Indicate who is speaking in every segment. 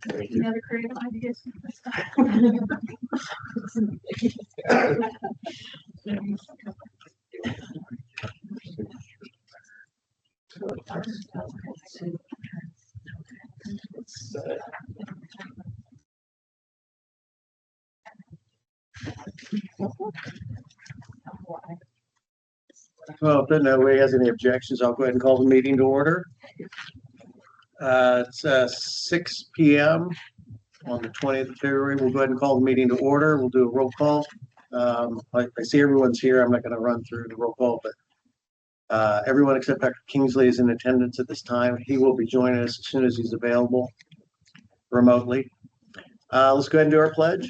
Speaker 1: Another creative ideas.
Speaker 2: Well, if nobody has any objections, I'll go ahead and call the meeting to order. It's 6 p.m. on the 20th of February. We'll go ahead and call the meeting to order. We'll do a roll call. I see everyone's here. I'm not going to run through the roll call, but everyone except Dr. Kingsley is in attendance at this time. He will be joining us as soon as he's available remotely. Let's go ahead and do our pledge.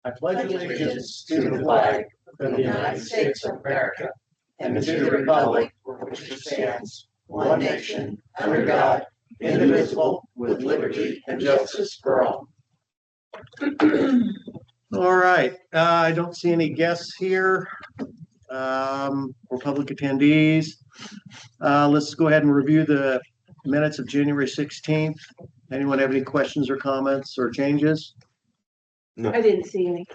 Speaker 2: I pledge allegiance to the flag of the United States of America and to the republic for which it stands, one nation, under God, indivisible, with liberty and justice for all. All right. I don't see any guests here or public attendees. Let's go ahead and review the minutes of January 16th. Anyone have any questions or comments or changes?
Speaker 3: No.
Speaker 1: I didn't see any.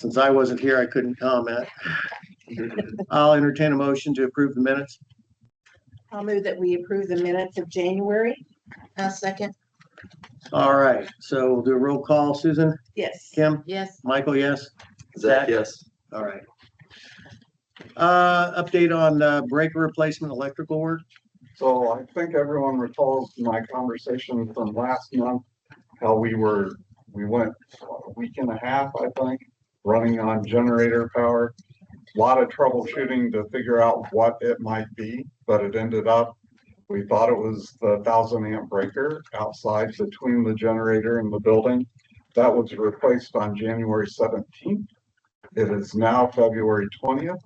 Speaker 2: Since I wasn't here, I couldn't comment. I'll entertain a motion to approve the minutes.
Speaker 1: I'll move that we approve the minutes of January. Second.
Speaker 2: All right, so we'll do a roll call. Susan,
Speaker 1: Yes.
Speaker 2: Kim,
Speaker 1: Yes.
Speaker 2: Michael, yes.
Speaker 3: Zach, yes.
Speaker 2: All right. Update on breaker replacement electrical work.
Speaker 4: So I think everyone recalls my conversation from last month, how we went a week and a half, I think, running on generator power. A lot of troubleshooting to figure out what it might be, but it ended up, we thought it was the 1,000-amp breaker outside between the generator and the building. That was replaced on January 17th. It is now February 20th,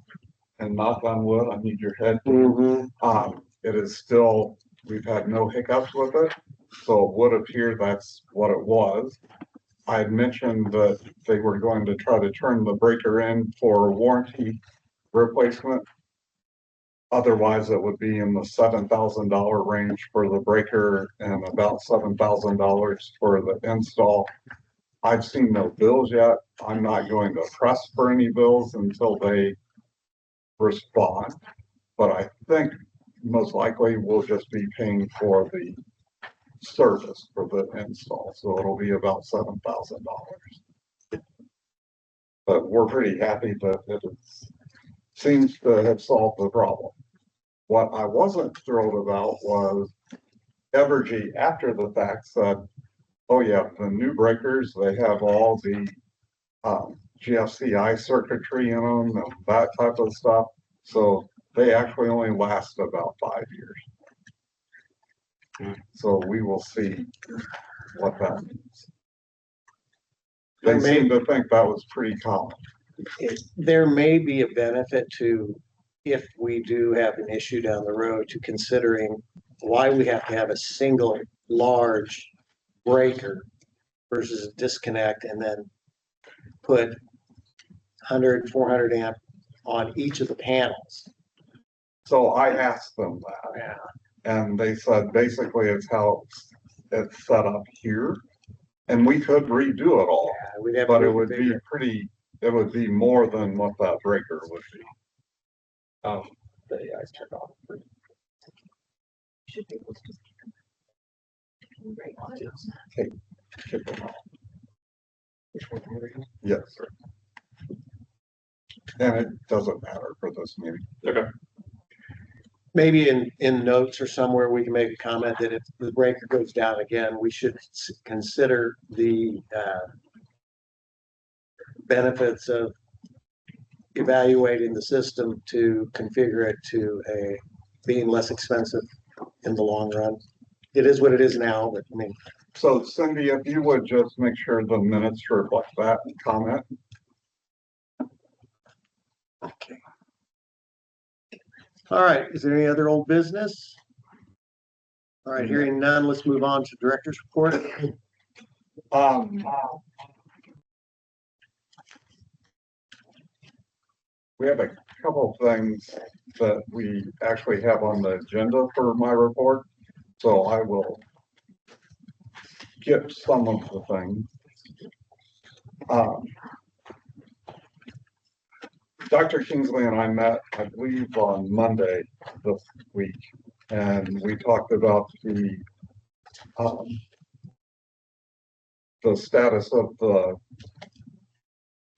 Speaker 4: and knock on wood, I need your head. It is still, we've had no hiccups with it, so it would appear that's what it was. I had mentioned that they were going to try to turn the breaker in for warranty replacement. Otherwise, it would be in the $7,000 range for the breaker and about $7,000 for the install. I've seen no bills yet. I'm not going to press for any bills until they respond, but I think most likely we'll just be paying for the service for the install, so it'll be about $7,000. But we're pretty happy that it seems to have solved the problem. What I wasn't thrilled about was Evergy after the fact said, oh yeah, the new breakers, they have all the GFCI circuitry in them and that type of stuff. So they actually only last about 5 years. So we will see what that means. They seem to think that was pretty common.
Speaker 2: There may be a benefit to, if we do have an issue down the road, to considering why we have to have a single large breaker versus a disconnect and then put 100, 400 amp on each of the panels.
Speaker 4: So I asked them that.
Speaker 2: Yeah.
Speaker 4: And they said basically it's how it's set up here. And we could redo it all,
Speaker 2: We'd have
Speaker 4: but
Speaker 2: to
Speaker 4: it would be pretty, it would be more than what that breaker would be.
Speaker 2: the eyes turned off.
Speaker 1: Should be able to just right on it.
Speaker 4: Kick them out.
Speaker 2: Which one were you?
Speaker 4: Yes, sir. And it doesn't matter for this meeting.
Speaker 3: Okay.
Speaker 2: Maybe in notes or somewhere we can make a comment that if the breaker goes down again, we should consider the benefits of evaluating the system to configure it to a being less expensive in the long run. It is what it is now, but I mean.
Speaker 4: So Cindy, if you would just make sure the minutes reflect that comment.
Speaker 2: Okay. All right, is there any other old business? All right, hearing none, let's move on to director's report.
Speaker 4: We have a couple of things that we actually have on the agenda for my report. So I will get some of the things. Dr. Kingsley and I met, I believe, on Monday this week, and we talked about the status of the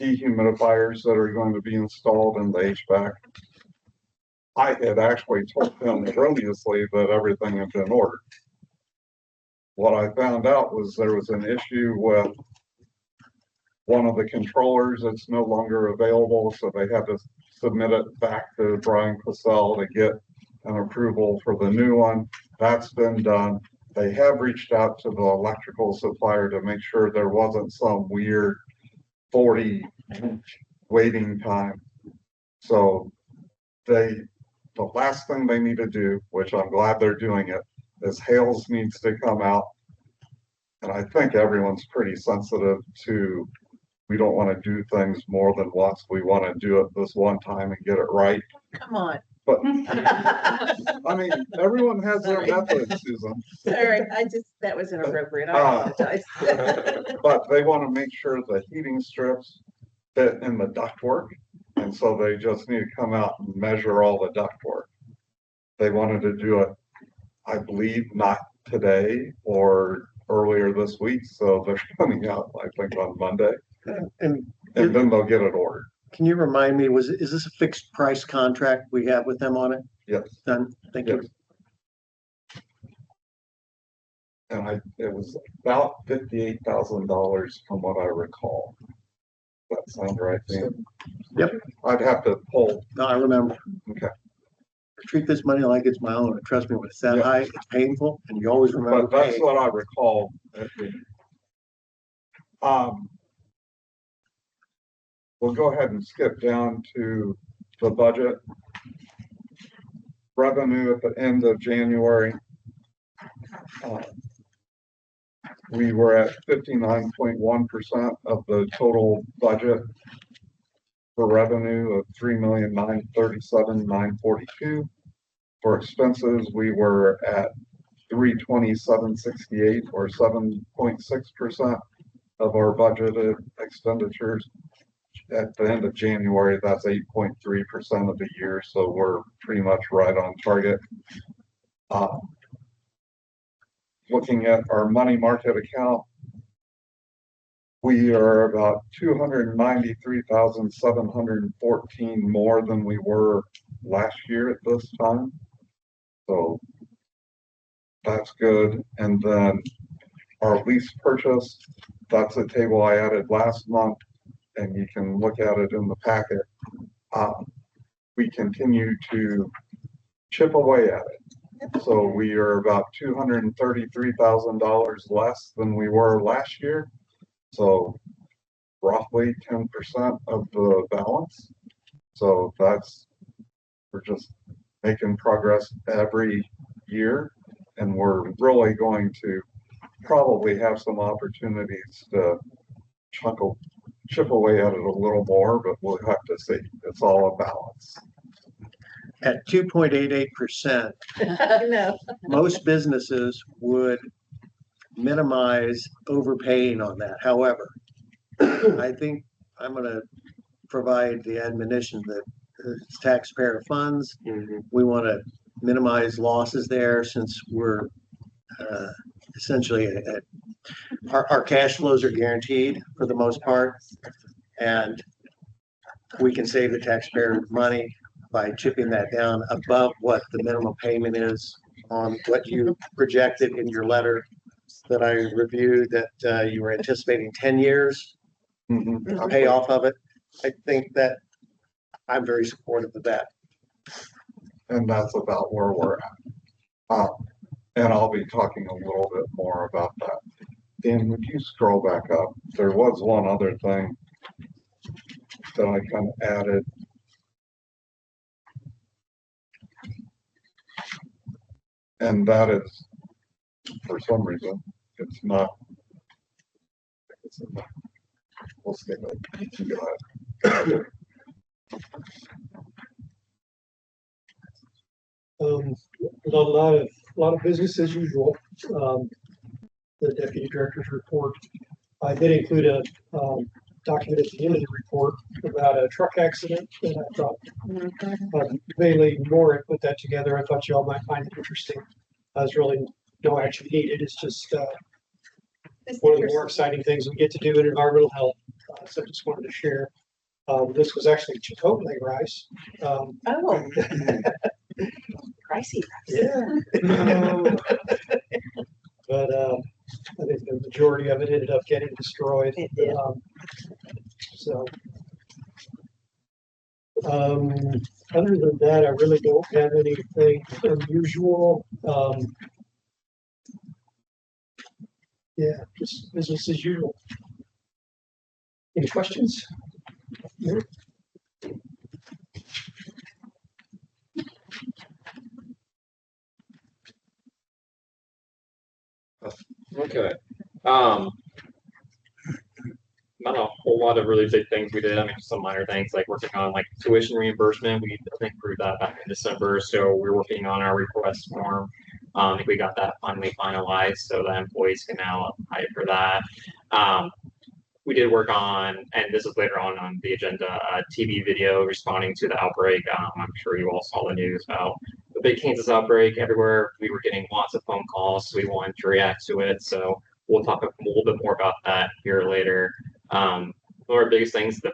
Speaker 4: dehumidifiers that are going to be installed in the HVAC. I had actually told him erroneously that everything had been ordered. What I found out was there was an issue with one of the controllers that's no longer available, so they had to submit it back to Brian Cassell to get an approval for the new one. That's been done. They have reached out to the electrical supplier to make sure there wasn't some weird 40-week waiting time. So the last thing they need to do, which I'm glad they're doing it, is Hales needs to come out. And I think everyone's pretty sensitive to, we don't want to do things more than once. We want to do it this one time and get it right.
Speaker 1: Come on.
Speaker 4: But I mean, everyone has their method, Susan.
Speaker 1: Sorry, that was inappropriate. I apologize.
Speaker 4: But they want to make sure the heating strips fit in the ductwork. And so they just need to come out and measure all the ductwork. They wanted to do it, I believe, not today or earlier this week. So they're coming out, I think, on Monday.
Speaker 2: And
Speaker 4: And then they'll get it ordered.
Speaker 2: can you remind me, is this a fixed price contract we have with them on it?
Speaker 4: Yes.
Speaker 2: Done, thank you.
Speaker 4: Yes. And it was about $58,000 from what I recall. That sound right? Dan?
Speaker 2: Yep.
Speaker 4: I'd have to pull.
Speaker 2: No, I remember.
Speaker 4: Okay.
Speaker 2: Treat this money like it's my own, and trust me, when it's that
Speaker 4: Yeah.
Speaker 2: high, it's painful, and you always remember
Speaker 4: But that's
Speaker 2: paying.
Speaker 4: what I recall. We'll go ahead and skip down to the budget. Revenue at the end of January. We were at 59.1% of the total budget for revenue of $3,937,942. For expenses, we were at 327.68 or 7.6% of our budgeted expenditures. At the end of January, that's 8.3% of the year, so we're pretty much right on target. Looking at our money market account, we are about 293,714 more than we were last year at this time. So that's good. And then our lease purchase, that's a table I added last month, and you can look at it in the packet. We continue to chip away at it. So we are about $233,000 less than we were last year. So roughly 10% of the balance. So we're just making progress every year. And we're really going to probably have some opportunities to chip away at it a little more, but we'll have to see. It's all a balance.
Speaker 2: At 2.88%,
Speaker 1: No.
Speaker 2: most businesses would minimize overpaying on that. However, I think I'm gonna provide the admonition that it's taxpayer funds. We want to minimize losses there since we're essentially our cash flows are guaranteed for the most part. And we can save the taxpayer money by chipping that down above what the minimum payment is on what you projected in your letter that I reviewed, that you were anticipating 10 years pay off of it. I think that I'm very supportive of that.
Speaker 4: And that's about where we're at. And I'll be talking a little bit more about that. Dan, would you scroll back up? There was one other thing that I kind of added. And that is, for some reason, it's not. We'll skip it. Go ahead.
Speaker 5: A lot of business as usual. The deputy director's report. I did include a document at the end of the report about a truck accident that I thought Bailey Moore put that together. I thought you all might find it interesting. There's really no action needed. It's just one of the more exciting things we get to do in environmental health. So I just wanted to share. This was actually Chipotle rice.
Speaker 1: Oh, pricey.
Speaker 5: Yeah. But I think the majority of it ended up getting destroyed.
Speaker 1: It did.
Speaker 5: So, other than that, I really don't have anything unusual. Yeah, just business as usual. Any questions? No?
Speaker 6: Okay. Not a whole lot of really big things we did. I mean, just some minor things like working on like tuition reimbursement. We I think approved that back in December. So we're working on our request form. I think we got that finally finalized so that employees can now apply for that. We did work on, and this is later on the agenda, TV video responding to the outbreak. I'm sure you all saw the news about the big Kansas outbreak everywhere. We were getting lots of phone calls, so we wanted to react to it. So we'll talk a little bit more about that here later. One of our biggest things, the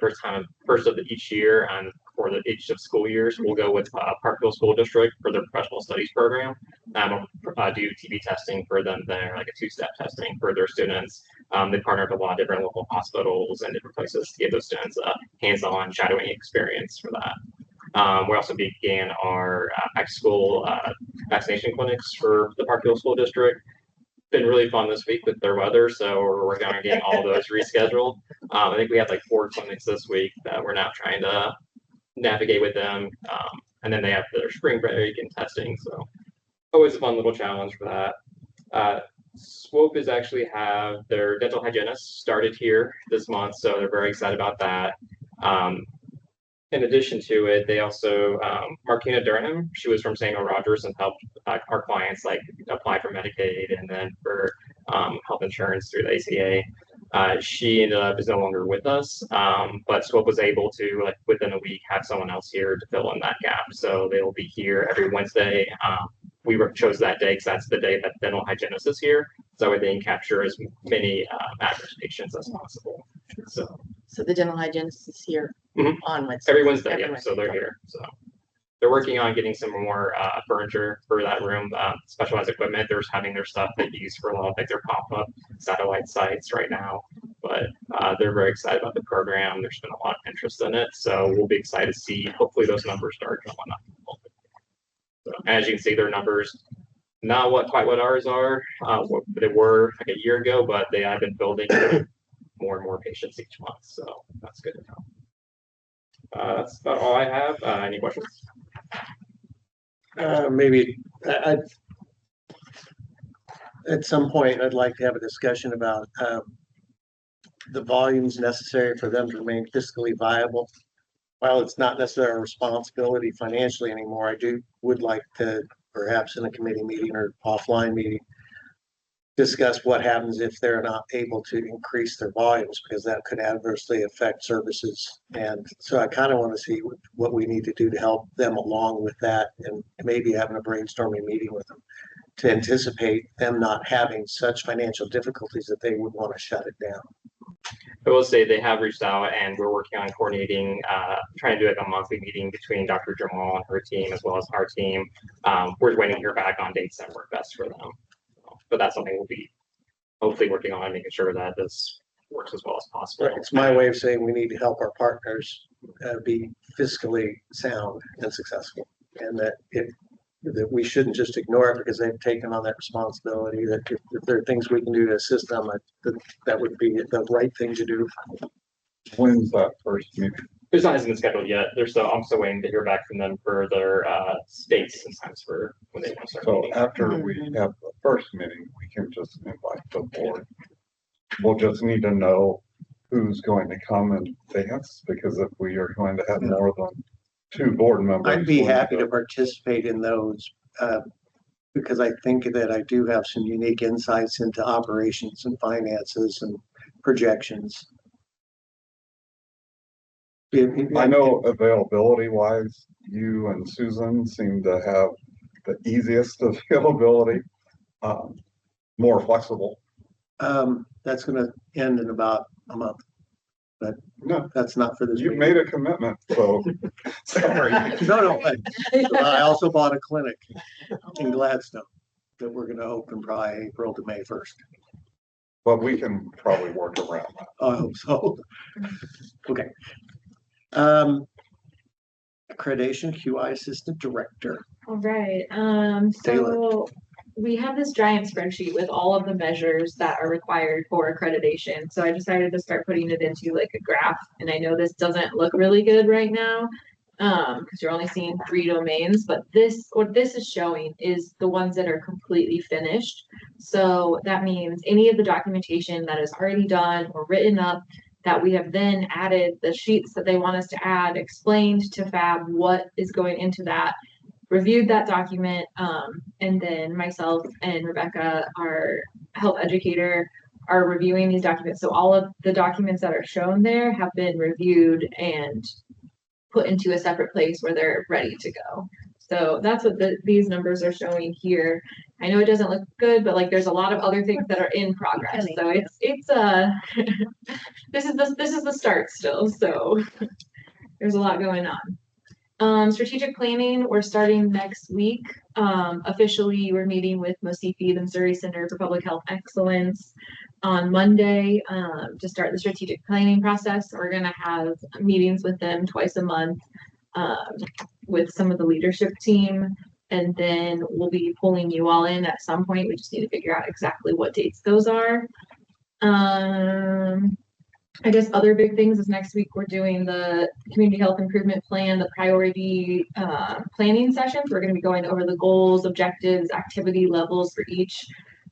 Speaker 6: first of each year, and for each of school years, we'll go with Parkville School District for their professional studies program. Do TB testing for them there, like a two-step testing for their students. They partner with a lot of different local hospitals and different places to give those students a hands-on shadowing experience for that. We also began our back-to-school vaccination clinics for the Parkville School District. Been really fun this week with their weather, so we're working on getting all those rescheduled. I think we have like 4 clinics this week that we're now trying to navigate with them, and then they have their spring break and testing. So always a fun little challenge for that. Swope is actually have their dental hygienists started here this month, so they're very excited about that. In addition to it, they also, Marquina Durham, she was from Samuel Rogers and helped our clients like apply for Medicaid and then for health insurance through the ACA. She ended up is no longer with us, but Swope was able to like within a week have someone else here to fill in that gap. So they will be here every Wednesday. We chose that day because that's the day that dental hygienist is here, so they can capture as many at-risk patients as possible.
Speaker 7: So the dental hygienist is here on Wednesday.
Speaker 6: Every Wednesday, yeah. So they're here. So they're working on getting some more furniture for that room, specialized equipment. They're having their stuff they use for a lot of like their pop-up satellite sites right now. But they're very excited about the program. There's been a lot of interest in it, so we'll be excited to see. Hopefully, those numbers start going up. So, as you can see, their numbers not quite what ours are. What they were like a year ago, but they have been building more and more patients each month. So that's good to know. That's about all I have. Any questions?
Speaker 2: Maybe at some point, I'd like to have a discussion about the volumes necessary for them to remain fiscally viable. While it's not necessarily a responsibility financially anymore, I would like to, perhaps in a committee meeting or offline meeting, discuss what happens if they're not able to increase their volumes, because that could adversely affect services. And so I kind of want to see what we need to do to help them along with that, and maybe having a brainstorming meeting with them to anticipate them not having such financial difficulties that they would want to shut it down.
Speaker 6: I will say they have reached out and we're working on coordinating, trying to do like a monthly meeting between Dr. Jamal and her team as well as our team. We're waiting to hear back on dates that work best for them. But that's something we'll be hopefully working on, making sure that this works as well as possible.
Speaker 2: Right. It's my way of saying we need to help our partners be fiscally sound and successful, and that we shouldn't just ignore it because they've taken on that responsibility. That if there are things we can do to assist them, that would be the right thing to do.
Speaker 4: When's that first meeting?
Speaker 6: It's not been scheduled yet. I'm still waiting to hear back from them for their dates and times for when they want to start.
Speaker 4: So
Speaker 6: meeting.
Speaker 4: after we have the first meeting, we can just invite the board. We'll just need to know who's going to come and dance, because if we are going to have more than two board members.
Speaker 2: I'd be
Speaker 4: going
Speaker 2: happy to participate in those, because I think that I do have some unique insights into operations and finances and projections.
Speaker 4: I know availability wise, you and Susan seem to have the easiest availability, more flexible.
Speaker 2: That's gonna end in about a month, but
Speaker 4: No,
Speaker 2: that's not for this
Speaker 4: you
Speaker 2: meeting.
Speaker 4: made a commitment, so sorry.
Speaker 2: No, I also bought a clinic in Gladstone that we're gonna open probably April to May 1st.
Speaker 4: But we can probably work around that.
Speaker 2: I hope so. Okay. Accreditation QI Assistant Director.
Speaker 8: All right,
Speaker 2: Taylor.
Speaker 8: so we have this giant spreadsheet with all of the measures that are required for accreditation. So I decided to start putting it into like a graph, and I know this doesn't look really good right now, because you're only seeing 3 domains, but what this is showing is the ones that are completely finished. So that means any of the documentation that is already done or written up, that we have then added the sheets that they want us to add, explained to FAB what is going into that, reviewed that document, and then myself and Rebecca, our health educator, are reviewing these documents. So all of the documents that are shown there have been reviewed and put into a separate place where they're ready to go. So that's what these numbers are showing here. I know it doesn't look good, but like there's a lot of other things that are in progress. So it's this is the start still. So there's a lot going on. Strategic planning, we're starting next week. Officially, we're meeting with MOSIFI, the Missouri Center for Public Health Excellence, on Monday to start the strategic planning process. We're going to have meetings with them twice a month with some of the leadership team, and then we'll be pulling you all in at some point. We just need to figure out exactly what dates those are. I guess other big things is next week we're doing the community health improvement plan, the priority planning sessions. We're going to be going over the goals, objectives, activity levels for each.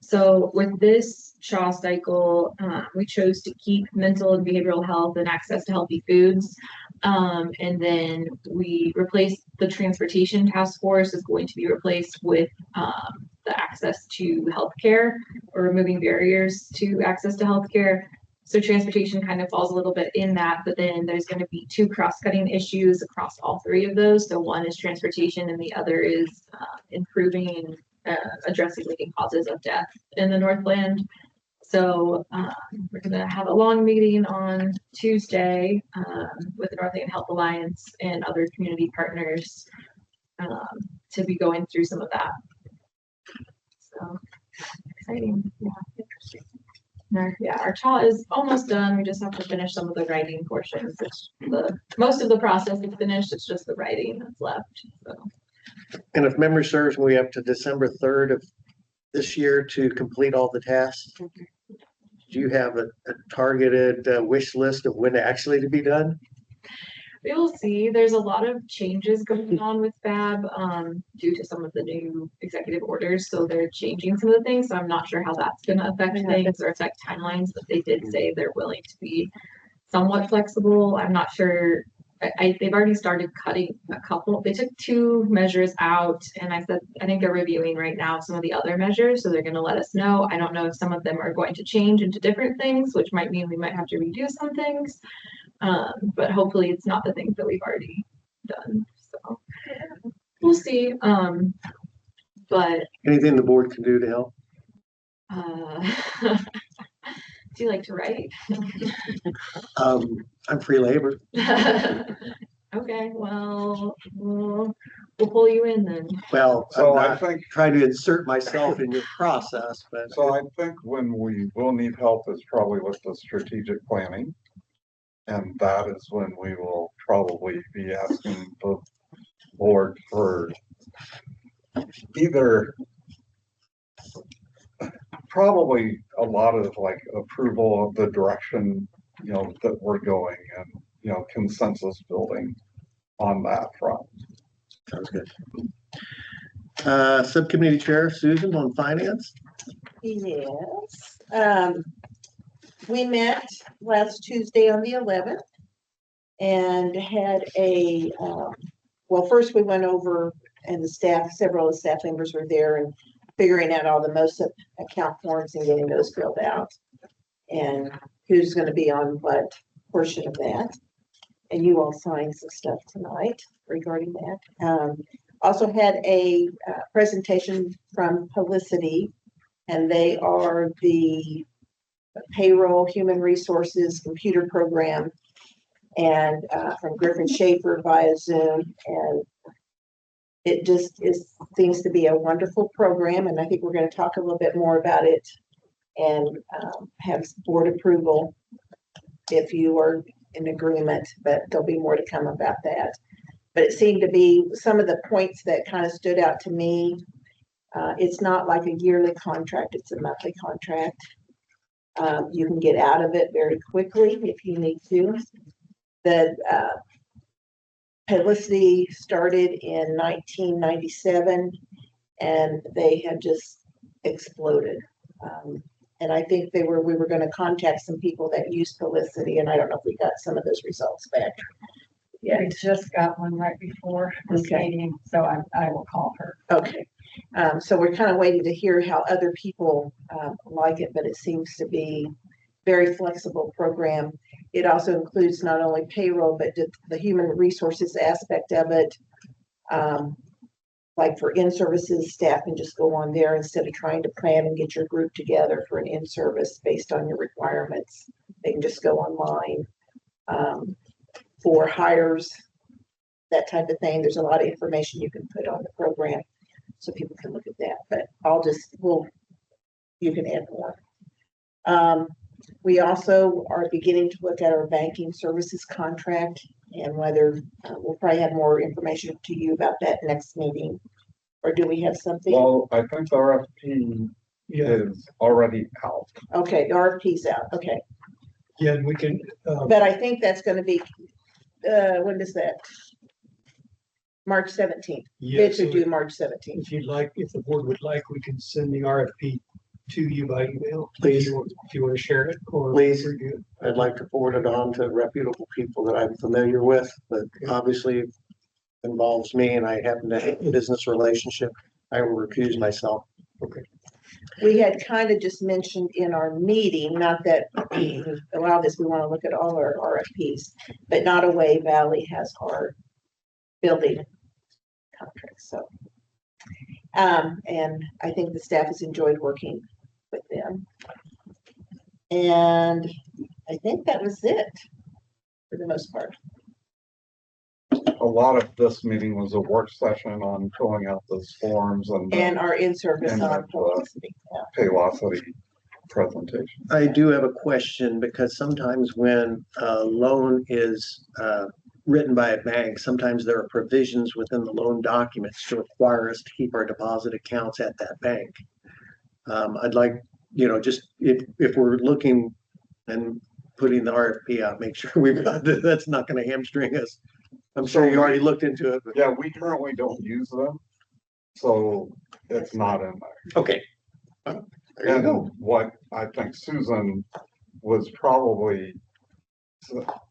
Speaker 8: So with this CHA cycle, we chose to keep mental and behavioral health and access to healthy foods. And then we replaced the transportation task force is going to be replaced with the access to healthcare, or removing barriers to access to healthcare. So transportation kind of falls a little bit in that, but then there's going to be 2 cross-cutting issues across all 3 of those. So one is transportation and the other is improving and addressing leading causes of death in the Northland. So we're going to have a long meeting on Tuesday with the Northland Health Alliance and other community partners to be going through some of that. So exciting. Yeah, interesting. Our CHA is almost done. We just have to finish some of the writing portions. Most of the process is finished. It's just the writing that's left. So.
Speaker 2: And if memory serves, we have to December 3rd of this year to complete all the tasks. Do you have a targeted wish list of when actually to be done?
Speaker 8: We will see. There's a lot of changes going on with FAB due to some of the new executive orders. So they're changing some of the things. So I'm not sure how that's going to affect things or affect timelines, but they did say they're willing to be somewhat flexible. I'm not sure. They've already started cutting a couple. They took 2 measures out, and I think they're reviewing right now some of the other measures. So they're going to let us know. I don't know if some of them are going to change into different things, which might mean we might have to redo some things. But hopefully it's not the things that we've already done. So we'll see. But
Speaker 2: Anything the board can do to help?
Speaker 8: do you like to write?
Speaker 2: I'm free labor.
Speaker 8: Okay, well, we'll pull you in then.
Speaker 2: Well,
Speaker 4: So
Speaker 2: I'm
Speaker 4: I
Speaker 2: not
Speaker 4: think,
Speaker 2: trying to insert myself in your process, but
Speaker 4: so I think when we will need help is probably with the strategic planning. And that is when we will probably be asking the board for either probably a lot of like approval of the direction, that we're going, and, consensus building on that front.
Speaker 2: sounds good. Subcommittee Chair Susan on finance.
Speaker 1: Yes. We met last Tuesday on the 11th and had a well, first we went over and the staff, several of the staff members were there and figuring out all the most account forms and getting those filled out. And who's gonna be on what portion of that. And you all signed some stuff tonight regarding that. Also had a presentation from Felicity, and they are the payroll, human resources, computer program, and from Griffin Schaefer via Zoom. And it just seems to be a wonderful program, and I think we're going to talk a little bit more about it and have board approval if you are in agreement, but there'll be more to come about that. But it seemed to be some of the points that kind of stood out to me. It's not like a yearly contract, it's a monthly contract. You can get out of it very quickly if you need to. The Felicity started in 1997 and they have just exploded. And I think we were going to contact some people that used Felicity, and I don't know if we got some of those results back.
Speaker 9: Yeah, I just got one right before this
Speaker 1: Okay.
Speaker 9: meeting, so I will call her.
Speaker 1: Okay, so we're kind of waiting to hear how other people like it, but it seems to be very flexible program. It also includes not only payroll, but the human resources aspect of it. Like for in-services, staff can just go on there instead of trying to plan and get your group together for an in-service based on your requirements. They can just go online. For hires, that type of thing, there's a lot of information you can put on the program so people can look at that, but you can add more. We also are beginning to look at our banking services contract and whether we'll probably have more information to you about that next meeting. Or do we have something?
Speaker 4: Well, I think the RFP
Speaker 5: Yeah,
Speaker 4: is already out.
Speaker 1: Okay, the RFP's out, okay.
Speaker 5: yeah, and we can,
Speaker 1: But I think that's gonna be, when is that? March 17th.
Speaker 5: yeah,
Speaker 1: Bids
Speaker 5: so
Speaker 1: are due March 17th.
Speaker 5: if you'd like, if the board would like, we can send the RFP to you by email.
Speaker 2: Please.
Speaker 5: If you want to share it or.
Speaker 2: Please.
Speaker 5: review it.
Speaker 2: I'd like to forward it on to reputable people that I'm familiar with, but obviously involves me and I happen to have a business relationship. I will recuse myself.
Speaker 1: We had kind of just mentioned in our meeting, not that a lot of this, we want to look at all our RFPs, but Nottaway Valley has our building contract, so. And I think the staff has enjoyed working with them. And I think that was it for the most part.
Speaker 4: A lot of this meeting was a work session on filling out those forms and
Speaker 1: And
Speaker 4: the
Speaker 1: our in-service
Speaker 4: And
Speaker 1: on
Speaker 4: the-
Speaker 1: publicity. Yeah.
Speaker 4: Paylocity presentation.
Speaker 2: I do have a question because sometimes when a loan is written by a bank, sometimes there are provisions within the loan documents to require us to keep our deposit accounts at that bank. I'd like, just if we're looking and putting the RFP out, make sure we've got that's not going to hamstring us. I'm sure you already looked into it, but
Speaker 4: Yeah, we currently don't use them, so it's not in there.
Speaker 2: okay. There you go.
Speaker 4: And what I think Susan was probably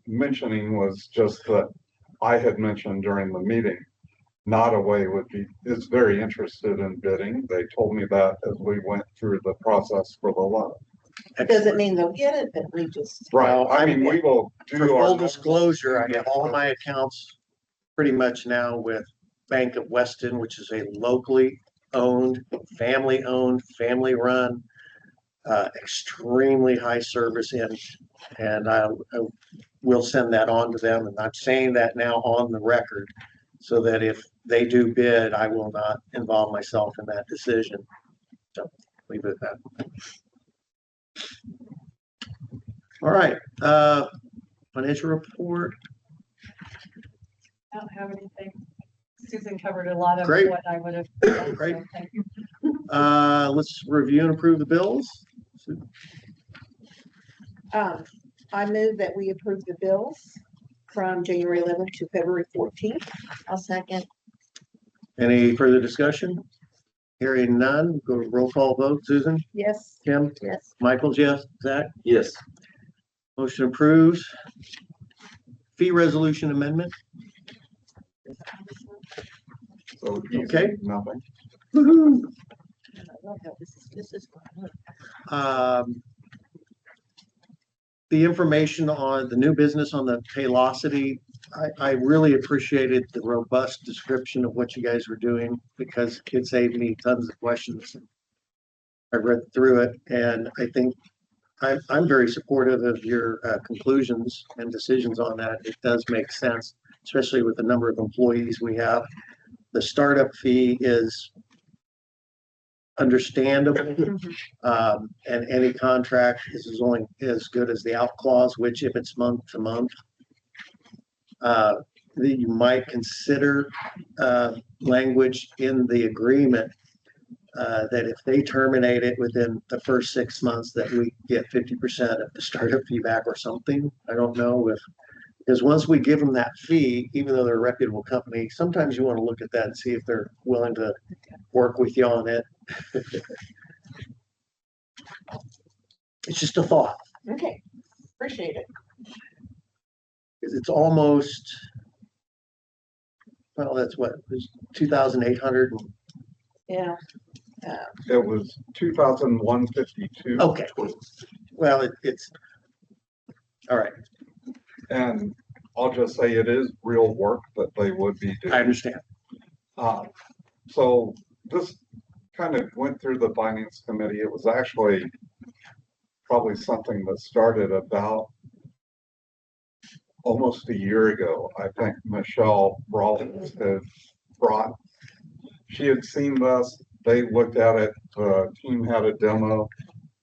Speaker 4: mentioning was just that I had mentioned during the meeting, Nottaway is very interested in bidding. They told me that as we went through the process for the loan.
Speaker 1: Doesn't mean they'll get it, but we just,
Speaker 4: Right,
Speaker 2: Well,
Speaker 4: I mean, we will
Speaker 2: For
Speaker 4: do our.
Speaker 2: full disclosure, I have all my accounts pretty much now with Bank of Weston, which is a locally owned, family run, extremely high service and I will send that on to them. And I'm saying that now on the record so that if they do bid, I will not involve myself in that decision. So leave it at that. All right, financial report.
Speaker 9: I don't have anything. Susan covered a lot of
Speaker 2: Great.
Speaker 9: what I would have. done,
Speaker 2: Great.
Speaker 9: so thank you.
Speaker 2: Let's review and approve the bills.
Speaker 1: I move that we approve the bills from January 11th to February 14th.
Speaker 7: I'll second.
Speaker 2: Any further discussion? Hearing none, go to roll call vote. Susan,
Speaker 1: Yes.
Speaker 2: Kim,
Speaker 7: Yes.
Speaker 2: Michael, yes, Zach,
Speaker 3: Yes.
Speaker 2: motion approves. Fee resolution amendment.
Speaker 4: So easy,
Speaker 2: Okay.
Speaker 4: nothing.
Speaker 2: Woo-hoo.
Speaker 7: This is.
Speaker 2: Um, the information on the new business on the Paylocity, I really appreciated the robust description of what you guys were doing because it saved me tons of questions. I read through it and I think I'm very supportive of your conclusions and decisions on that. It does make sense, especially with the number of employees we have. The startup fee is understandable. And any contract is only as good as the out clause, which if it's month to month, that you might consider language in the agreement that if they terminate it within the first 6 months, that we get 50% of the startup fee back or something. I don't know if, because once we give them that fee, even though they're a reputable company, sometimes you want to look at that and see if they're willing to work with you on it. It's just a thought.
Speaker 1: Okay, appreciate it.
Speaker 2: It's almost, well, that's what, it's 2,800.
Speaker 1: Yeah.
Speaker 4: It was 2,152.
Speaker 2: Okay. Well, it's, all right,
Speaker 4: And I'll just say it is real work that they would be doing.
Speaker 2: I understand.
Speaker 4: So this kind of went through the finance committee. It was actually probably something that started about almost a year ago. I think Michelle Rawlins had brought, she had seen this, they looked at it, the team had a demo,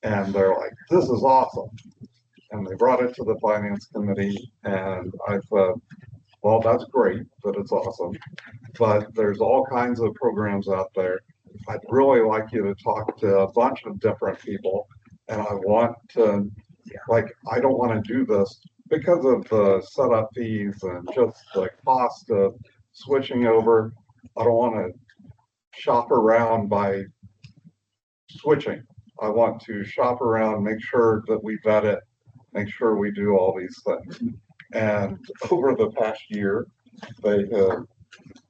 Speaker 4: and they're like, this is awesome. And they brought it to the finance committee, and I thought, well, that's great that it's awesome, but there's all kinds of programs out there. I'd really like you to talk to a bunch of different people, and I want to, like, I don't want to do this because of the setup fees and just the cost of switching over. I don't want to shop around by switching. I want to shop around, make sure that we vet it, make sure we do all these things. And over the past year, they have,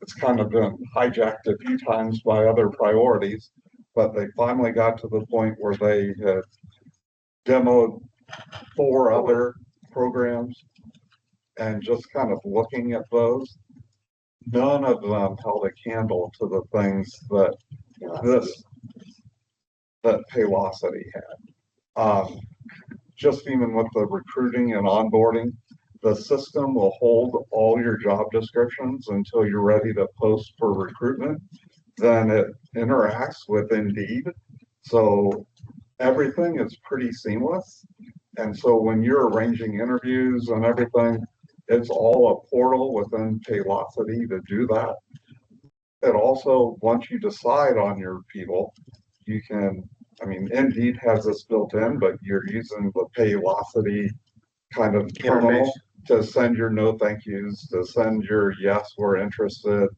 Speaker 4: it's kind of been hijacked a few times by other priorities, but they finally got to the point where they had demoed 4 other programs and just kind of looking at those. None of them held a candle to the things that that Paylocity had. Just even with the recruiting and onboarding, the system will hold all your job descriptions until you're ready to post for recruitment. Then it interacts with Indeed. So everything is pretty seamless. And so when you're arranging interviews and everything, it's all a portal within Paylocity to do that. And also, once you decide on your people, you can, I mean, Indeed has this built in, but you're using the Paylocity kind of terminal to send your no thank yous, to send your yes, we're interested,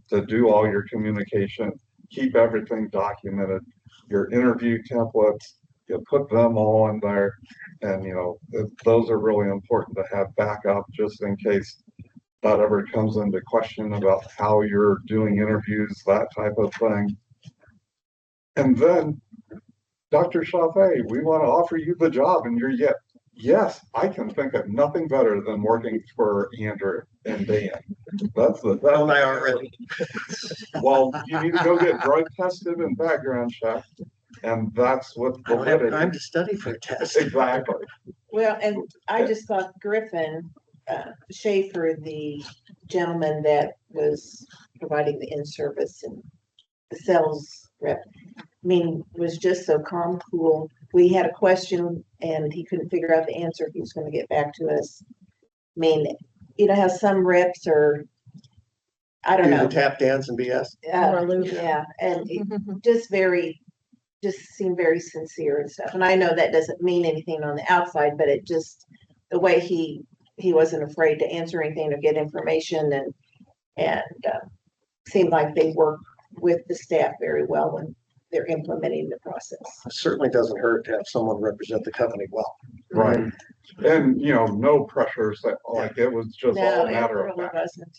Speaker 4: to do all your communication, keep everything documented, your interview templates, you put them all in there. And, you know, those are really important to have backup just in case that ever comes into question about how you're doing interviews, that type of thing. And then, Dr. Chaffee, we want to offer you the job, and you're yet, yes, I can think of nothing better than working for Andrew and Dan. That's the,
Speaker 2: Well, I already.
Speaker 4: well, you need to go get drug tested and background checked, and that's what
Speaker 2: I don't have time
Speaker 4: validity.
Speaker 2: to study for a test.
Speaker 4: Exactly.
Speaker 1: Well, and I just thought Griffin, Schaefer, the gentleman that was providing the in-service and the sales rep, I mean, was just so calm, cool. We had a question and he couldn't figure out the answer. He was going to get back to us. I mean, you know how some reps are, I don't
Speaker 2: Do the
Speaker 1: know.
Speaker 2: tap dance and BS.
Speaker 1: Yeah, and it just seemed very sincere and stuff. And I know that doesn't mean anything on the outside, but it just, the way he wasn't afraid to answer anything or get information and seemed like they work with the staff very well when they're implementing the process.
Speaker 2: It certainly doesn't hurt to have someone represent the company well.
Speaker 4: Right. And, you know, no pressure, like it was just all
Speaker 1: No,
Speaker 4: a
Speaker 1: it
Speaker 4: matter of
Speaker 1: really
Speaker 4: fact.
Speaker 1: wasn't.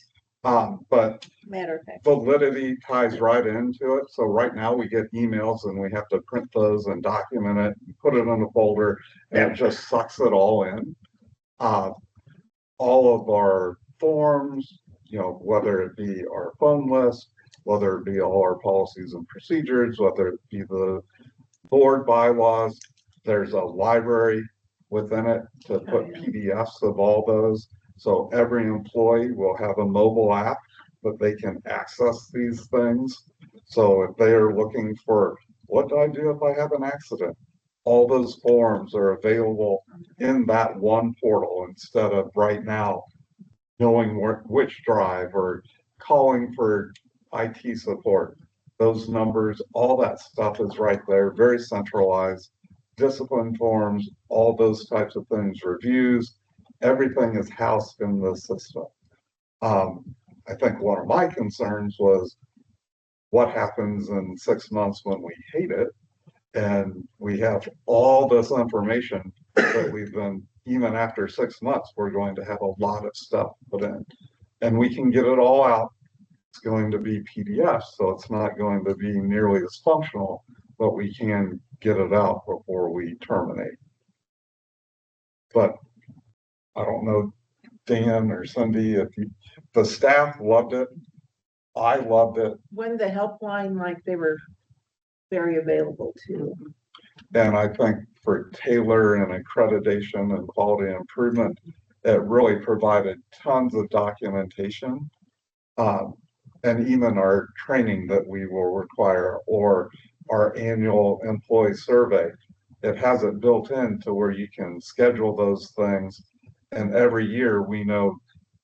Speaker 4: But
Speaker 1: Matter of fact.
Speaker 4: validity ties right into it. So right now we get emails and we have to print those and document it, put it in a folder, and it just sucks it all in. All of our forms, whether it be our phone list, whether it be all our policies and procedures, whether it be the board bylaws, there's a library within it to put PDFs of all those. So every employee will have a mobile app that they can access these things. So if they are looking for, what do I do if I have an accident? All those forms are available in that one portal instead of right now knowing which drive or calling for IT support. Those numbers, all that stuff is right there, very centralized. Discipline forms, all those types of things, reviews, everything is housed in the system. I think one of my concerns was what happens in 6 months when we hate it and we have all this information that we've been, even after 6 months, we're going to have a lot of stuff put in. And we can get it all out. It's going to be PDF, so it's not going to be nearly as functional, but we can get it out before we terminate. But I don't know, Dan or Cindy, if the staff loved it. I loved it.
Speaker 1: When the helpline, like they were very available too.
Speaker 4: And I think for Taylor and accreditation and quality improvement, it really provided tons of documentation. And even our training that we will require or our annual employee survey, it has it built in to where you can schedule those things. And every year we know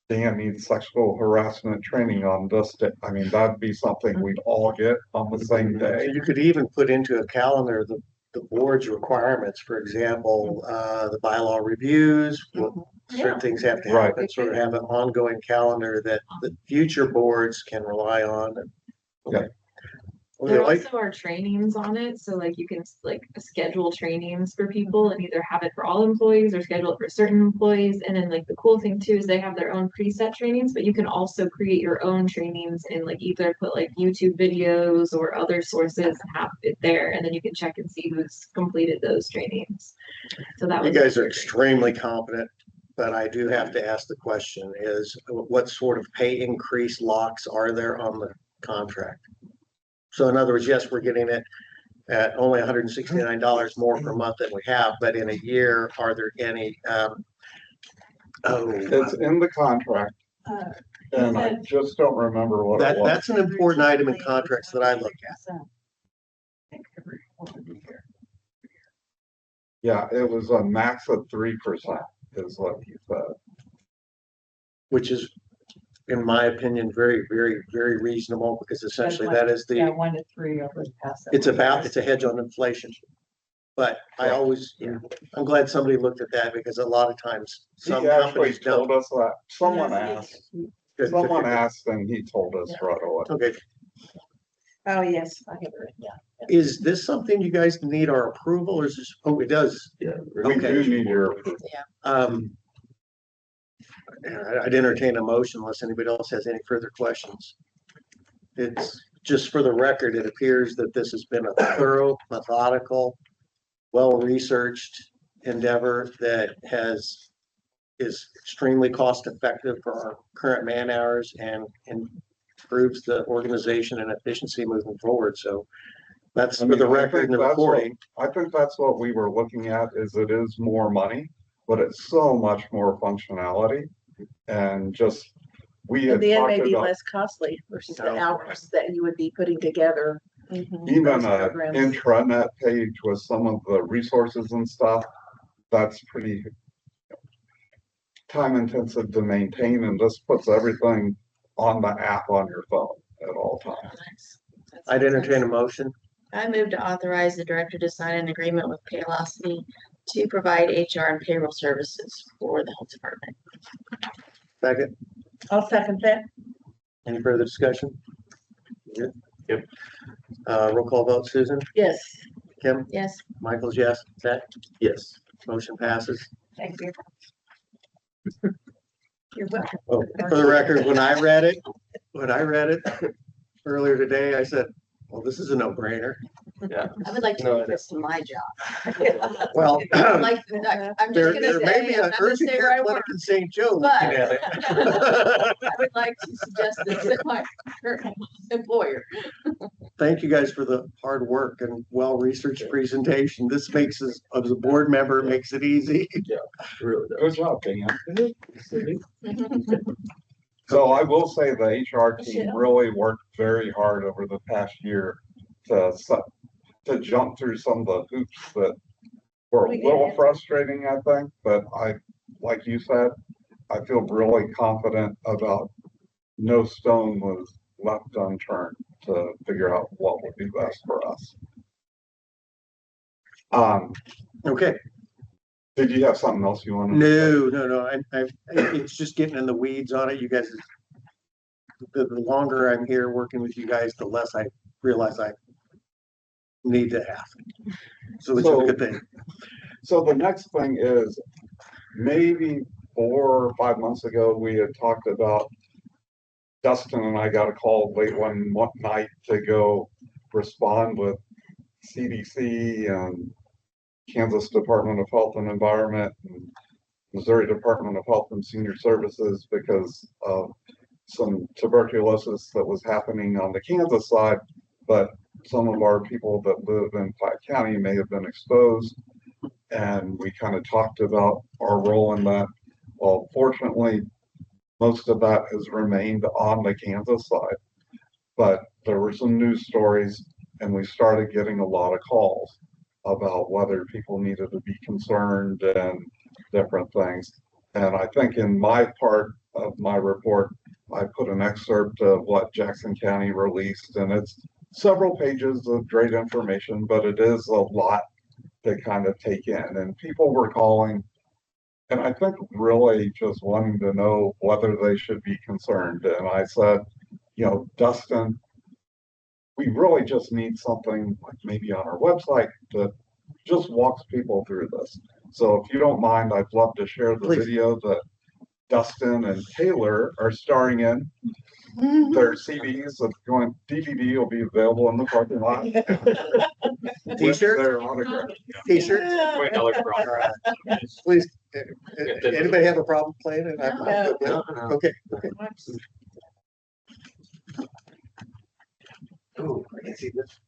Speaker 4: Dan needs sexual harassment training on this day. I mean, that'd be something we'd all get on the same day.
Speaker 2: You could even put into a calendar the board's requirements, for example, the bylaw reviews, what certain things have to happen, sort of have an ongoing calendar that the future boards can rely on. Okay.
Speaker 8: There also are trainings on it, so like you can like schedule trainings for people and either have it for all employees or schedule it for certain employees. And then like the cool thing too is they have their own preset trainings, but you can also create your own trainings and like either put like YouTube videos or other sources and have it there, and then you can check and see who's completed those trainings. So that
Speaker 2: You
Speaker 8: was
Speaker 2: guys are extremely competent, but I do have to ask the question is what sort of pay increase locks are there on the contract? So in other words, yes, we're getting it at only $169 more per month than we have, but in a year, are there any,
Speaker 4: It's in the contract. And I just don't remember what it was.
Speaker 2: that's an important item in contracts that I look at.
Speaker 4: Yeah, it was a max of 3% is what he said.
Speaker 2: Which is, in my opinion, very, very, very reasonable because essentially that is
Speaker 9: Yeah,
Speaker 2: the,
Speaker 9: 1 to 3 over the past.
Speaker 2: it's a hedge on inflation. But I always, I'm glad somebody looked at that because a lot of times some
Speaker 4: He actually
Speaker 2: companies
Speaker 4: told
Speaker 2: don't.
Speaker 4: us that. Someone asked.
Speaker 2: Good,
Speaker 4: Someone
Speaker 2: good.
Speaker 4: asked and he told us right away.
Speaker 2: Okay,
Speaker 1: Oh, yes, I have it written down.
Speaker 2: is this something you guys need our approval or is this, oh, it does?
Speaker 3: Yeah.
Speaker 4: We do need your,
Speaker 2: I'd entertain a motion unless anybody else has any further questions. It's just for the record, it appears that this has been a thorough, methodical, well-researched endeavor that is extremely cost-effective for our current man hours and improves the organization and efficiency moving forward. So that's for the record and the recording.
Speaker 4: I think that's what we were looking at is it is more money, but it's so much more functionality and just, we
Speaker 1: In
Speaker 4: had
Speaker 1: the end,
Speaker 4: talked
Speaker 1: maybe
Speaker 4: about
Speaker 1: less costly versus the
Speaker 2: No.
Speaker 1: hours that you would be putting together.
Speaker 4: even
Speaker 1: those
Speaker 4: a
Speaker 1: programs.
Speaker 4: intranet page with some of the resources and stuff. That's pretty time intensive to maintain and this puts everything on the app on your phone at all times.
Speaker 2: I'd entertain a motion.
Speaker 7: I move to authorize the director to sign an agreement with Paylocity to provide HR and payroll services for the health department.
Speaker 2: Second,
Speaker 1: I'll second that.
Speaker 2: any further discussion? Good.
Speaker 3: Yep.
Speaker 2: Roll call vote, Susan,
Speaker 1: Yes.
Speaker 2: Kim,
Speaker 7: Yes.
Speaker 2: Michael's yes, Zach,
Speaker 3: Yes.
Speaker 2: motion passes.
Speaker 9: Thank you. You're welcome.
Speaker 2: Oh, for the record, when I read it earlier today, I said, well, this is a no-brainer.
Speaker 3: Yeah.
Speaker 7: I would like to
Speaker 3: No,
Speaker 7: move this to my job.
Speaker 2: Well,
Speaker 7: Like, I'm
Speaker 2: there,
Speaker 7: just gonna
Speaker 2: there may be
Speaker 7: say, I'm
Speaker 2: an
Speaker 7: not gonna
Speaker 2: urgent
Speaker 7: say
Speaker 2: care
Speaker 7: where I
Speaker 2: clinic
Speaker 7: work.
Speaker 2: in St. Joe
Speaker 7: But-
Speaker 2: looking at it.
Speaker 7: I would like to suggest this at my current employer.
Speaker 2: Thank you guys for the hard work and well-researched presentation. This makes us, as a board member, it makes it easy.
Speaker 3: Really
Speaker 4: Good
Speaker 3: does.
Speaker 4: job, Dan. So I will say the HR team really worked very hard over the past year to jump through some of the hoops that were a
Speaker 1: We
Speaker 4: little
Speaker 1: did.
Speaker 4: frustrating, I think, but like you said, I feel really confident about no stone was left unturned to figure out what would be best for us.
Speaker 2: Okay,
Speaker 4: Did you have something else you wanted?
Speaker 2: no, it's just getting in the weeds on it. You guys, the longer I'm here working with you guys, the less I realize I need to ask. So which is a good thing.
Speaker 4: So the next thing is, maybe 4 or 5 months ago, we had talked about, Dustin and I got a call late one night to go respond with CDC and Kansas Department of Health and Environment and Missouri Department of Health and Senior Services because of some tuberculosis that was happening on the Kansas side, but some of our people that live in Platte County may have been exposed. And we kind of talked about our role in that. Well, fortunately, most of that has remained on the Kansas side, but there were some news stories and we started getting a lot of calls about whether people needed to be concerned and different things. And I think in my part of my report, I put an excerpt of what Jackson County released, and it's several pages of great information, but it is a lot to kind of take in. And people were calling, and I think really just wanting to know whether they should be concerned. And I said, Dustin, we really just need something like maybe on our website that just walks people through this. So if you don't mind, I'd love to share the
Speaker 2: Please.
Speaker 4: video that Dustin and Taylor are starring in. Their CDs of going DVD will be available in the parking lot. With
Speaker 2: T-shirts?
Speaker 4: their autograph.
Speaker 2: T-shirts,
Speaker 6: $20 per hour.
Speaker 2: please. Anybody have a problem playing it?
Speaker 1: No.
Speaker 3: No.
Speaker 2: Okay, okay. Oh, I can see this.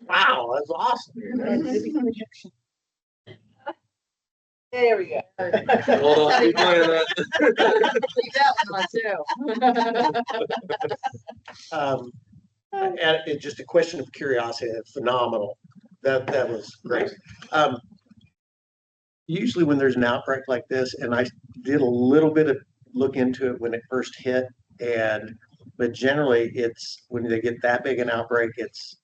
Speaker 2: Wow, that's awesome.
Speaker 1: There we go.
Speaker 3: Hold on, keep playing that.
Speaker 7: Keep that one too.
Speaker 2: And it's just a question of curiosity, phenomenal. That was great. Usually when there's an outbreak like this, and I did a little bit of look into it when it first hit, but generally it's when they get that big an outbreak, it's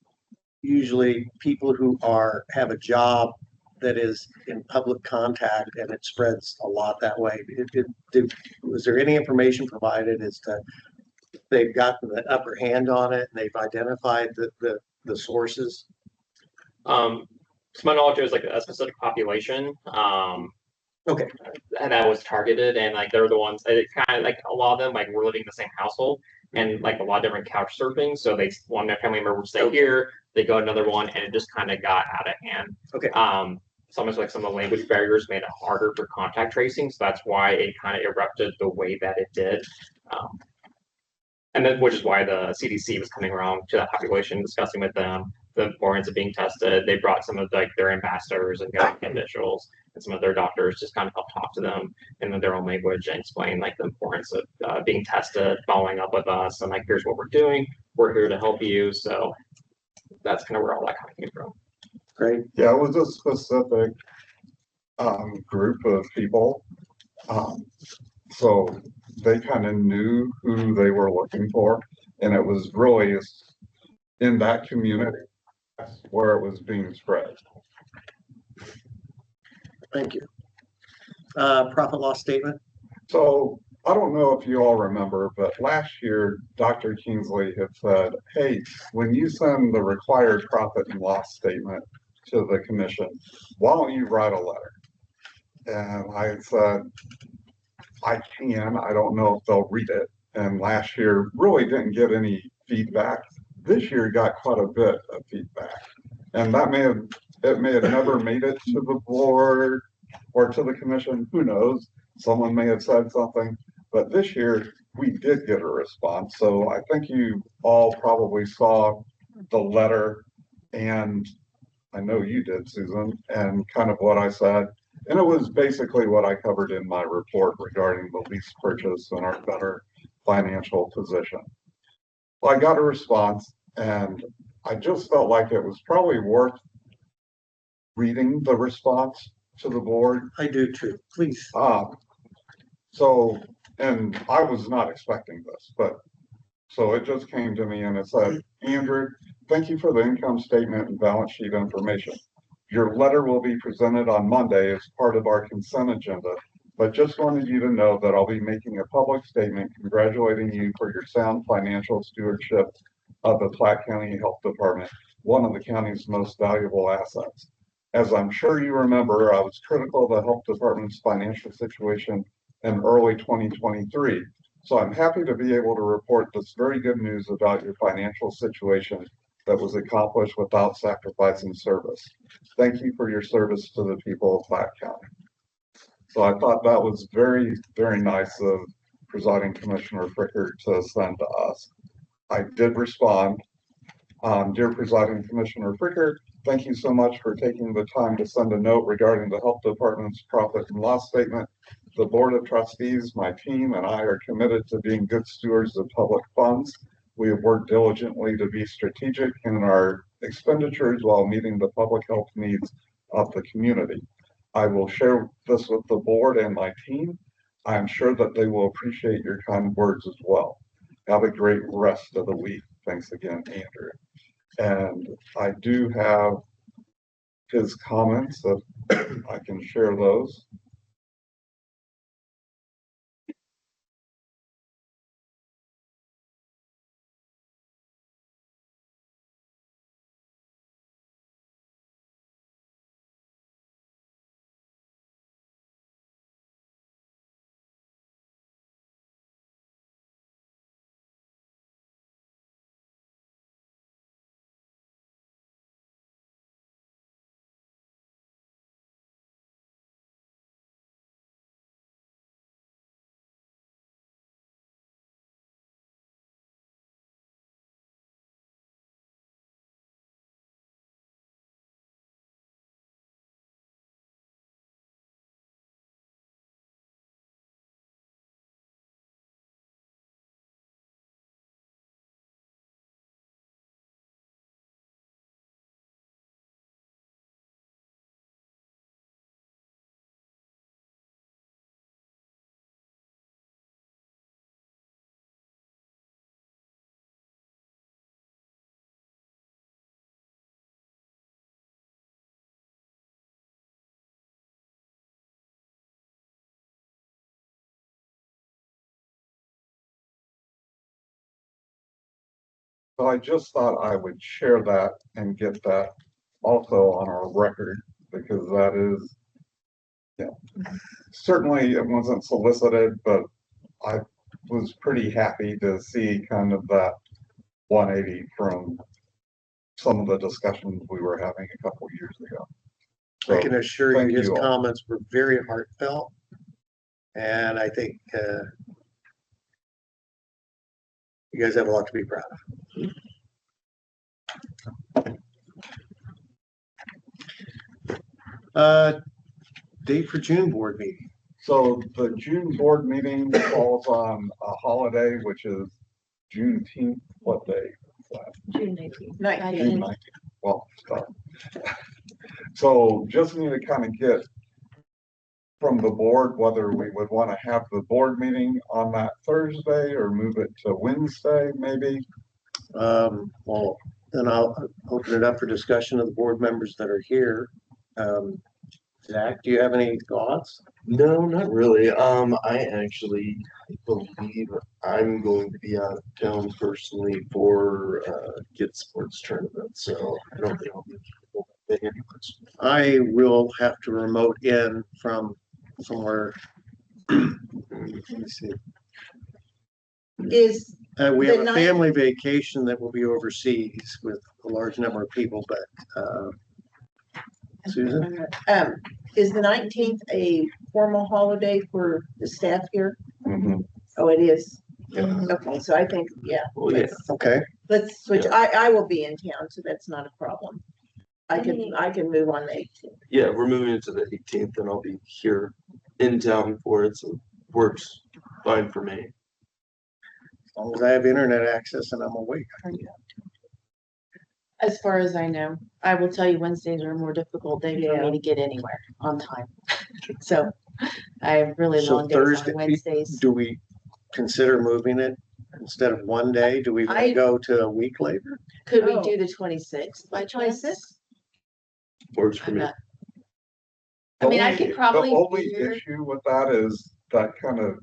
Speaker 2: usually people who have a job that is in public contact, and it spreads a lot that way. Was there any information provided as to they've gotten the upper hand on it and they've identified the sources?
Speaker 6: To my knowledge, it was like a specific population.
Speaker 2: Okay.
Speaker 6: And that was targeted, and like they're the ones. It kind of like a lot of them like were living in the same household, and like a lot of different couch surfing. So one family member would stay here, they go to another one, and it just kind of got out of hand.
Speaker 2: Okay.
Speaker 6: Some of the language barriers made it harder for contact tracing, so that's why it kind of erupted the way that it did. And then, which is why the CDC was coming around to that population, discussing with them the importance of being tested. They brought some of like their ambassadors and government officials and some of their doctors, just kind of help talk to them in their own language and explain like the importance of being tested, following up with us, and like here's what we're doing. We're here to help you. So that's kind of where all that kind of came from.
Speaker 2: Great.
Speaker 4: Yeah, it was a specific group of people. So they kind of knew who they were looking for, and it was really in that community where it was being spread.
Speaker 2: Thank you. Profit loss statement.
Speaker 4: So I don't know if you all remember, but last year, Dr. Kingsley had said, hey, when you send the required profit and loss statement to the commission, why don't you write a letter? And I said, I can. I don't know if they'll read it. And last year really didn't get any feedback. This year got quite a bit of feedback. And that may have never made it to the board or to the commission. Who knows? Someone may have said something. But this year we did get a response. So I think you all probably saw the letter, and I know you did, Susan, and kind of what I said. And it was basically what I covered in my report regarding the lease purchase and our better financial position. Well, I got a response, and I just felt like it was probably worth reading the response to the board.
Speaker 2: I do too. Please.
Speaker 4: So, and I was not expecting this, but so it just came to me and it said, Andrew, thank you for the income statement and balance sheet information. Your letter will be presented on Monday as part of our consent agenda, but just wanted you to know that I'll be making a public statement congratulating you for your sound financial stewardship of the Platte County Health Department, one of the county's most valuable assets. As I'm sure you remember, I was critical of the health department's financial situation in early 2023. So I'm happy to be able to report this very good news about your financial situation that was accomplished without sacrificing service. Thank you for your service to the people of Platte County. So I thought that was very, very nice of Presiding Commissioner Fricker to send to us. I did respond. Dear Presiding Commissioner Fricker, thank you so much for taking the time to send a note regarding the Health Department's profit and loss statement. The Board of Trustees, my team, and I are committed to being good stewards of public funds. We have worked diligently to be strategic in our expenditures while meeting the public health needs of the community. I will share this with the board and my team. I'm sure that they will appreciate your kind words as well. Have a great rest of the week. Thanks again, Andrew. And I do have his comments, if I can share those. So I just thought I would share that and get that also on our record, because that is, certainly it wasn't solicited, but I was pretty happy to see kind of that 180 from some of the discussions we were having a couple years ago.
Speaker 2: I
Speaker 4: So,
Speaker 2: can assure
Speaker 4: thank
Speaker 2: you, his
Speaker 4: you all.
Speaker 2: comments were very heartfelt. And I think, you guys have a lot to be proud of. Date for June board meeting.
Speaker 4: So the June board meeting falls on a holiday, which is Juneteenth. What day?
Speaker 7: June 19th.
Speaker 1: 19th.
Speaker 4: June 19th. Well, so just need to kind of get from the board whether we would want to have the board meeting on that Thursday or move it to Wednesday, maybe.
Speaker 2: Well, then I'll open it up for discussion of the board members that are here. Zach, do you have any thoughts?
Speaker 3: No, not really. I actually believe I'm going to be out of town personally for Get Sports Tournament, so I don't think I'll be able to make anyways.
Speaker 2: I will have to remote in from somewhere. Let me see.
Speaker 1: Is,
Speaker 2: We
Speaker 1: The
Speaker 2: have a
Speaker 1: ninth-
Speaker 2: family vacation that will be overseas with a large number of people, but Susan?
Speaker 1: is the 19th a formal holiday for the staff here?
Speaker 4: Mhm.
Speaker 1: Oh, it is.
Speaker 4: Yeah.
Speaker 1: Okay, so I think, yeah.
Speaker 3: Well, yeah.
Speaker 2: Okay,
Speaker 1: Let's switch.
Speaker 3: Yeah.
Speaker 1: I will be in town, so that's not a problem. I can move on the 18th.
Speaker 3: Yeah, we're moving into the 18th and I'll be here in town for it, so works fine for me.
Speaker 2: as long as I have internet access and I'm awake.
Speaker 7: As far as I know, I will tell you Wednesdays are a more difficult day for
Speaker 1: Yeah.
Speaker 7: me to get anywhere on time. So I have really
Speaker 2: So
Speaker 7: long days
Speaker 2: Thursday,
Speaker 7: on Wednesdays.
Speaker 2: do we consider moving it instead of one day? Do we want to
Speaker 7: I-
Speaker 2: go to a week later?
Speaker 7: Could we
Speaker 1: Oh.
Speaker 7: do the 26th by chance?
Speaker 1: 26th?
Speaker 3: Works for
Speaker 7: I'm
Speaker 3: me.
Speaker 7: not. I mean, I could probably
Speaker 4: The only
Speaker 7: be here.
Speaker 4: issue with that is that kind of,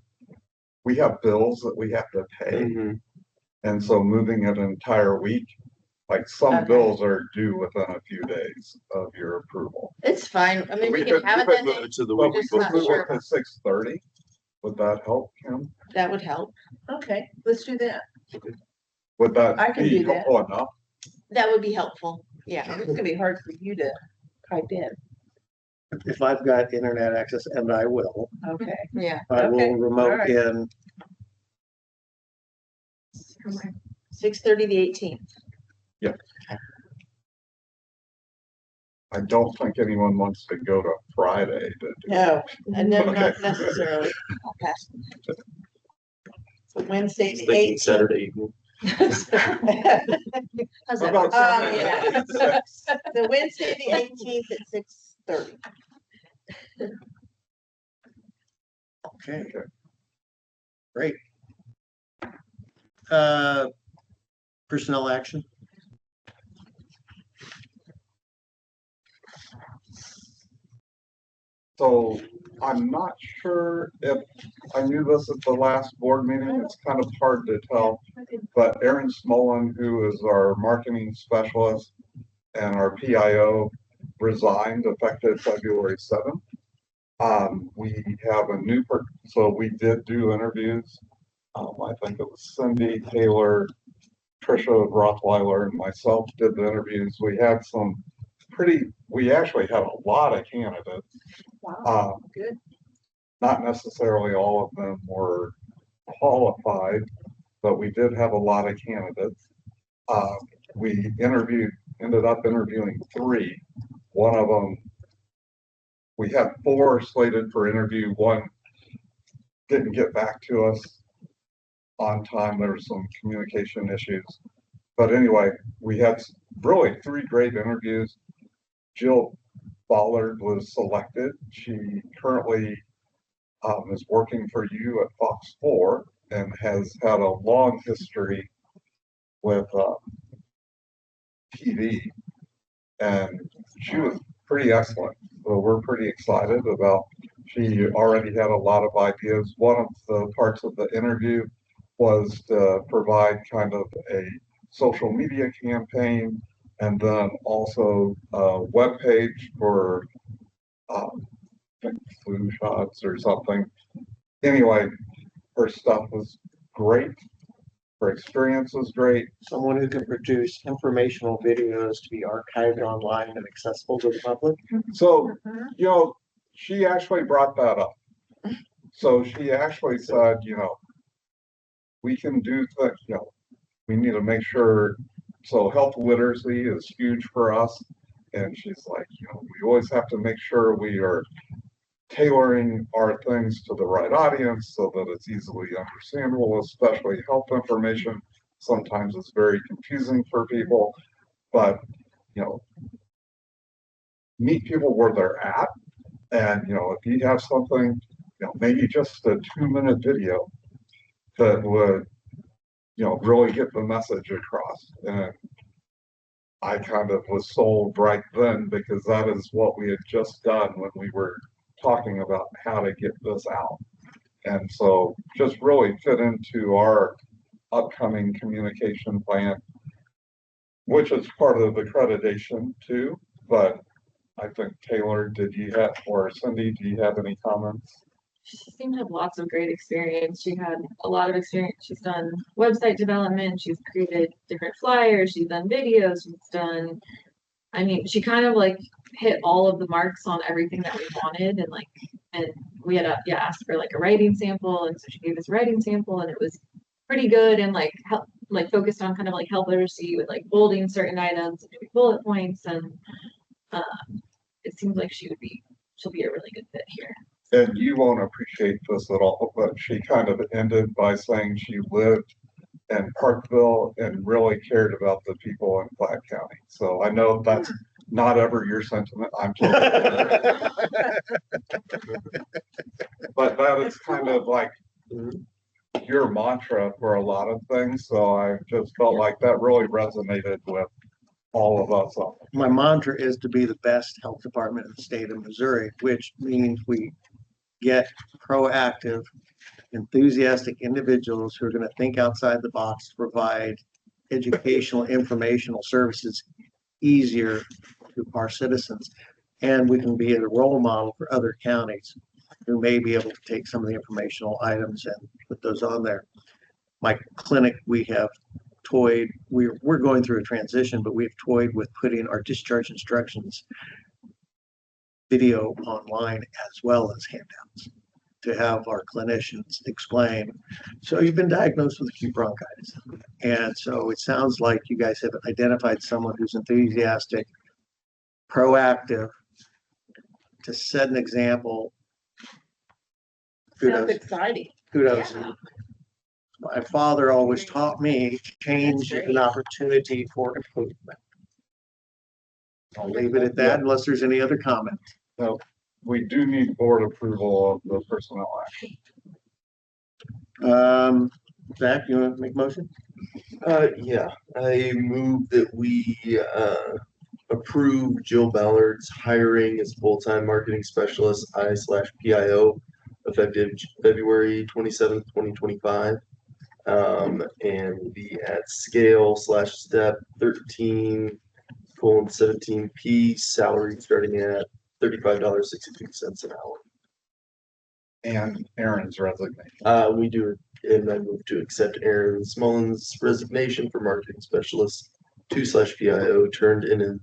Speaker 4: we have bills that we have to pay.
Speaker 3: Mhm.
Speaker 4: And so moving an entire week, like some
Speaker 7: Okay.
Speaker 4: bills are due within a few days of your approval.
Speaker 7: It's fine. I mean, we
Speaker 4: We
Speaker 7: can
Speaker 4: could-
Speaker 7: have
Speaker 4: we
Speaker 7: it
Speaker 4: could
Speaker 7: that
Speaker 3: Move
Speaker 7: day.
Speaker 3: it to the
Speaker 4: But
Speaker 3: week
Speaker 4: we
Speaker 7: just
Speaker 4: could
Speaker 7: not
Speaker 4: move
Speaker 7: sure.
Speaker 4: it to 6:30. Would that help, Kim?
Speaker 7: That would help.
Speaker 1: Okay, let's do that.
Speaker 4: Would that
Speaker 1: I can
Speaker 4: be
Speaker 1: do that.
Speaker 4: helpful enough?
Speaker 7: That would be helpful. Yeah.
Speaker 1: It's gonna be hard for you to type in.
Speaker 2: If I've got internet access, and I will,
Speaker 1: Okay.
Speaker 7: Yeah.
Speaker 2: I
Speaker 1: Okay,
Speaker 2: will remote
Speaker 1: alright.
Speaker 2: in.
Speaker 7: 6:30 the 18th.
Speaker 4: I don't think anyone wants to go to Friday to do.
Speaker 1: No,
Speaker 7: And no, not
Speaker 4: Okay.
Speaker 7: necessarily. Okay.
Speaker 1: so Wednesday
Speaker 3: Just
Speaker 1: the
Speaker 3: thinking
Speaker 1: 18th.
Speaker 3: Saturday evening.
Speaker 7: How's
Speaker 4: How
Speaker 7: that?
Speaker 4: about
Speaker 1: Oh,
Speaker 4: Saturday?
Speaker 1: yeah. So Wednesday the 18th at 6:30.
Speaker 2: Okay,
Speaker 4: Okay.
Speaker 2: great. Personnel action?
Speaker 4: So I'm not sure if I knew this at the last board meeting. It's kind of hard to tell. But Aaron Smolin, who is our marketing specialist and our PIO, resigned effective February 7th. We have a new, so we did do interviews. I think it was Cindy, Taylor, Trisha Rothweiler, and myself did the interviews. We had we actually had a lot of candidates.
Speaker 1: Wow, good.
Speaker 4: Not necessarily all of them were qualified, but we did have a lot of candidates. We ended up interviewing 3. One of them, we had 4 slated for interview. One didn't get back to us on time. There were some communication issues. But anyway, we had really 3 great interviews. Jill Ballard was selected. She currently is working for you at Fox 4 and has had a long history with TV. And she was pretty excellent. So we're pretty excited about, she already had a lot of ideas. One of the parts of the interview was to provide kind of a social media campaign, and then also a webpage for I think flu shots or something. Anyway, her stuff was great. Her experience was great.
Speaker 2: Someone who can produce informational videos to be archived online and accessible to the public.
Speaker 4: So, she actually brought that up. So she actually said, we can do things, we need to make sure, so health literacy is huge for us. And she's like, we always have to make sure we are tailoring our things to the right audience so that it's easily understandable, especially health information. Sometimes it's very confusing for people, but, meet people where they're at. And, if you have something, maybe just a 2-minute video that would, really get the message across. And I kind of was sold right then because that is what we had just done when we were talking about how to get this out. And so just really fit into our upcoming communication plan, which is part of accreditation too. But I think Taylor, or Cindy, do you have any comments?
Speaker 8: She seemed to have lots of great experience. She had a lot of experience. She's done website development. She's created different flyers. She's done videos. She kind of like hit all of the marks on everything that we wanted. And we had asked for like a writing sample. And so she gave us a writing sample and it was pretty good and focused on kind of like health literacy with like bolding certain items and maybe bullet points. And it seems like she'll be a really good fit here.
Speaker 4: And you won't appreciate this at all, but she kind of ended by saying she lived in Parkville and really cared about the people in Platte County. So I know that's not ever your sentiment. I'm kidding. But that is kind of like your mantra for a lot of things. So I just felt like that really resonated with all of us.
Speaker 2: My mantra is to be the best health department in the state of Missouri, which means we get proactive, enthusiastic individuals who are going to think outside the box to provide educational, informational services easier to our citizens. And we can be a role model for other counties who may be able to take some of the informational items and put those on there. My clinic, we have toyed, we're going through a transition, but we've toyed with putting our discharge instructions video online as well as handouts to have our clinicians explain. So you've been diagnosed with acute bronchitis. And so it sounds like you guys have identified someone who's enthusiastic, proactive, to set an example.
Speaker 1: Sounds
Speaker 2: Kudos.
Speaker 1: exciting.
Speaker 2: Kudos. My father always taught me change is an opportunity for improvement. I'll leave it at that unless there's any other comment.
Speaker 4: So we do need board approval of the personnel action.
Speaker 2: Zach, you want to make a motion?
Speaker 3: Yeah, I move that we approve Jill Ballard's hiring as full-time marketing specialist I/PIO effective February 27th, 2025. And be at scale/step 13:17P, salary starting at $35.62 an hour.
Speaker 4: And Aaron's resignation.
Speaker 3: We do, and I move to accept Aaron Smullen's resignation for marketing specialist 2/PIO turned in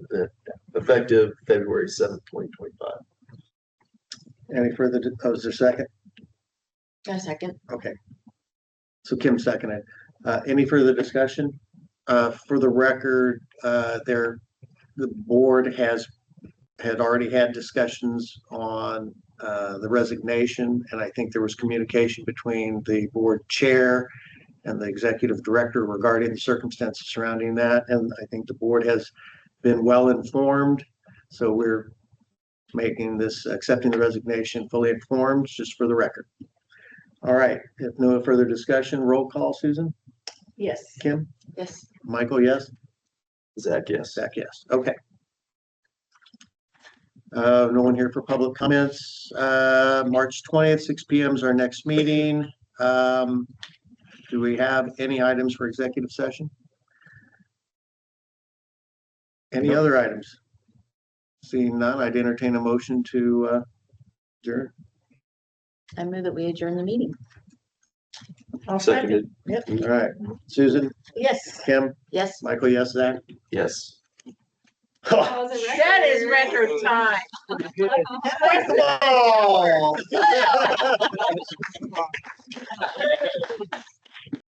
Speaker 3: effective February 7th, 2025.
Speaker 2: Any further, is there a second?
Speaker 7: A second.
Speaker 2: Okay. So Kim seconded. Any further discussion? For the record, the board had already had discussions on the resignation, and I think there was communication between the board chair and the executive director regarding the circumstances surrounding that. And I think the board has been well informed. So we're making this, accepting the resignation fully informed, just for the record. All right, if no further discussion, roll call, Susan?
Speaker 1: Yes.
Speaker 2: Kim?
Speaker 7: Yes.
Speaker 2: Michael, yes?
Speaker 3: Zach, yes.
Speaker 2: Zach, yes. Okay. No one here for public comments. March 20th, 6 p.m. is our next meeting. Do we have any items for executive session? Any other items? Seeing none, I'd entertain a motion to adjourn.
Speaker 7: I move that we adjourn the meeting.
Speaker 1: I'll second.
Speaker 3: Seconded,
Speaker 2: All right, Susan,
Speaker 1: Yes,
Speaker 2: Kim,
Speaker 7: Yes.
Speaker 2: Michael, yes, Zach?
Speaker 3: yes.
Speaker 1: that is record time.
Speaker 2: Oh!